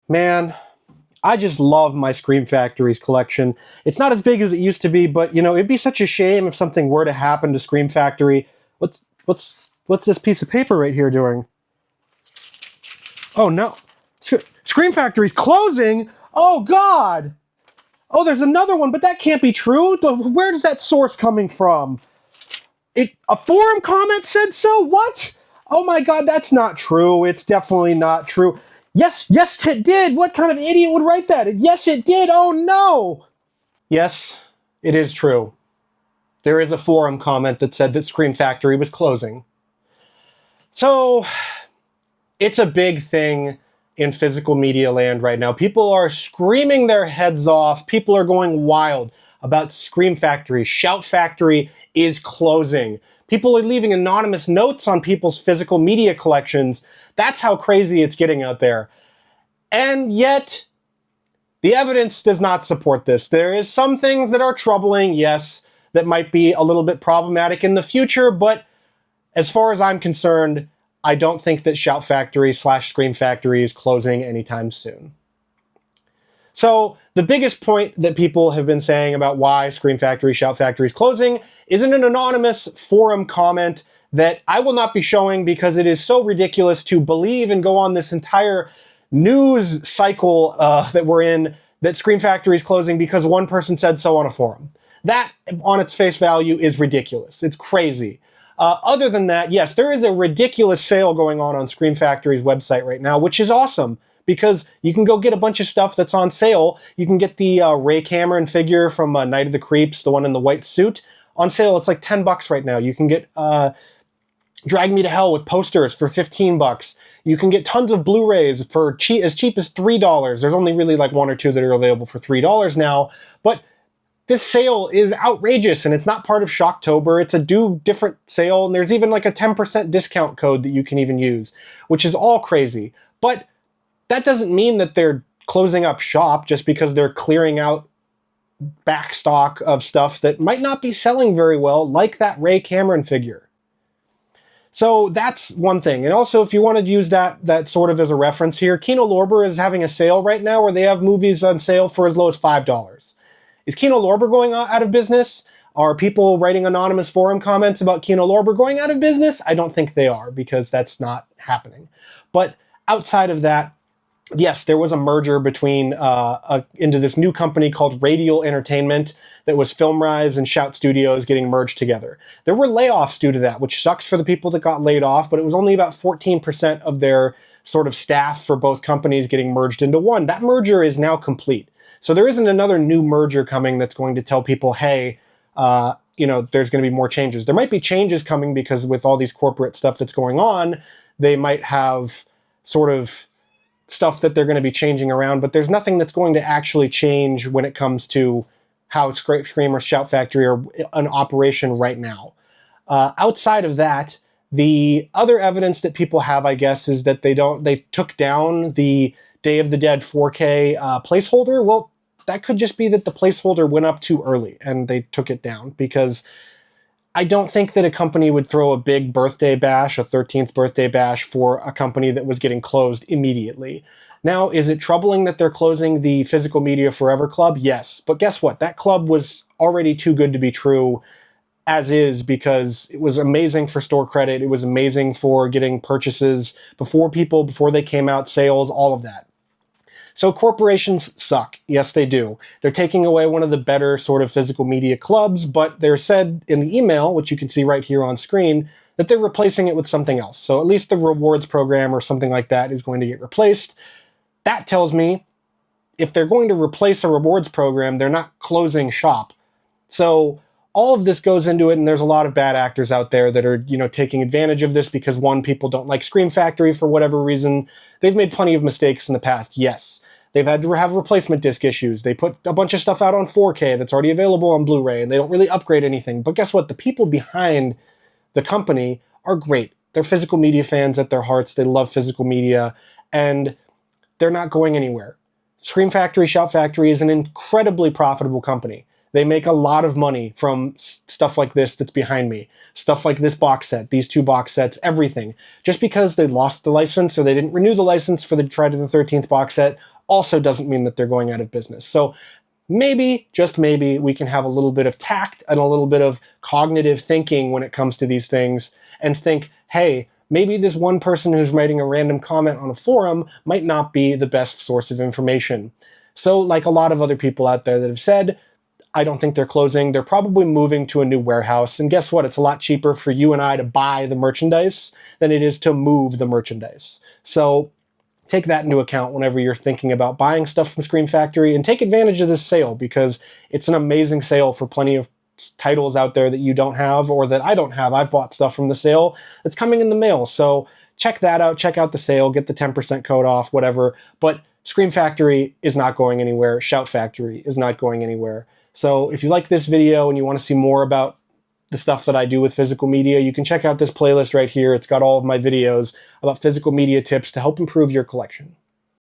Man, I just love my Scream Factories collection. It's not as big as it used to be, but it'd be such a shame if something were to happen to Scream Factory. What's this piece of paper right here doing? Oh no. Scream Factory's closing? Oh god! Oh, there's another one, but that can't be true. Where does that source coming from? A forum comment said so? What? Oh my god, that's not true. It's definitely not true. Yes, it did. What kind of idiot would write that? Yes, it did. Oh no. Yes, it is true. There is a forum comment that said that Scream Factory was closing. So, it's a big thing in physical media land right now. People are screaming their heads off. People are going wild about Scream Factory. Shout Factory is closing. People are leaving anonymous notes on people's physical media collections. That's how crazy it's getting out there. And yet, the evidence does not support this. There is some things that are troubling, yes, that might be a little bit problematic in the future, but as far as I'm concerned, I don't think that Shout Factory / Scream Factory is closing anytime soon. So the biggest point that people have been saying about why Scream Factory, Shout Factory is closing is in an anonymous forum comment that I will not be showing because it is so ridiculous to believe and go on this entire news cycle that we're in that Scream Factory is closing because one person said so on a forum. That, on its face value, is ridiculous. It's crazy. Other than that, yes, there is a ridiculous sale going on Scream Factory's website right now, which is awesome because you can go get a bunch of stuff that's on sale. You can get the Ray Cameron figure from Night of the Creeps, the one in the white suit, on sale. It's like $10 right now. You can get Drag Me to Hell with posters for $15. You can get tons of Blu-rays for as cheap as $3. There's only really like one or two that are available for $3 now, but this sale is outrageous, and it's not part of Shocktober. It's a different sale, and there's even like a 10% discount code that you can even use, which is all crazy. But that doesn't mean that they're closing up shop just because they're clearing out back stock of stuff that might not be selling very well, like that Ray Cameron figure. So that's one thing. And also, if you want to use that sort of as a reference here, Kino Lorber is having a sale right now where they have movies on sale for as low as $5. Is Kino Lorber going out of business? Are people writing anonymous forum comments about Kino Lorber going out of business? I don't think they are, because that's not happening. But outside of that, yes, there was a merger between into this new company called Radial Entertainment that was FilmRise and Shout Studios getting merged together. There were layoffs due to that, which sucks for the people that got laid off, but it was only about 14% of their sort of staff for both companies getting merged into one. That merger is now complete. So there isn't another new merger coming that's going to tell people, hey, there's going to be more changes. There might be changes coming because with all these corporate stuff that's going on, they might have sort of stuff that they're going to be changing around, but there's nothing that's going to actually change when it comes to how Scream or Shout Factory are an operation right now. Outside of that, the other evidence that people have, I guess, is that they took down the Day of the Dead 4K placeholder. Well, that could just be that the placeholder went up too early and they took it down, because I don't think that a company would throw a big birthday bash, a 13th birthday bash, for a company that was getting closed immediately. Now, is it troubling that they're closing the Physical Media Forever Club? Yes. But guess what? That club was already too good to be true as is, because it was amazing for store credit. It was amazing for getting purchases before they came out, sales, all of that. So corporations suck. Yes, they do. They're taking away one of the better sort of physical media clubs, but they're said in the email, which you can see right here on screen, that they're replacing it with something else. So at least the rewards program or something like that is going to get replaced. That tells me if they're going to replace a rewards program, they're not closing shop. So all of this goes into it, and there's a lot of bad actors out there that are, taking advantage of this because, one, people don't like Scream Factory for whatever reason. They've made plenty of mistakes in the past, yes. They've had to have replacement disc issues. They put a bunch of stuff out on 4K that's already available on Blu-ray, and they don't really upgrade anything. But guess what? The people behind the company are great. They're physical media fans at their hearts. They love physical media, and they're not going anywhere. Scream Factory, Shout Factory is an incredibly profitable company. They make a lot of money from stuff like this that's behind me. Stuff like this box set, these two box sets, everything. Just because they lost the license or they didn't renew the license for the Friday the 13th box set, also doesn't mean that they're going out of business. So maybe, just maybe, we can have a little bit of tact and a little bit of cognitive thinking when it comes to these things and think, hey, maybe this one person who's writing a random comment on a forum might not be the best source of information. So like a lot of other people out there that have said, I don't think they're closing. They're probably moving to a new warehouse. And guess what? It's a lot cheaper for you and I to buy the merchandise than it is to move the merchandise. So take that into account whenever you're thinking about buying stuff from Scream Factory, and take advantage of this sale because it's an amazing sale for plenty of titles out there that you don't have or that I don't have. I've bought stuff from the sale that's coming in the mail. So check that out. Check out the sale. Get the 10% code off, whatever. But Scream Factory is not going anywhere. Shout Factory is not going anywhere. So if you like this video and you want to see more about the stuff that I do with physical media, you can check out this playlist right here. It's got all of my videos about physical media tips to help improve your collection.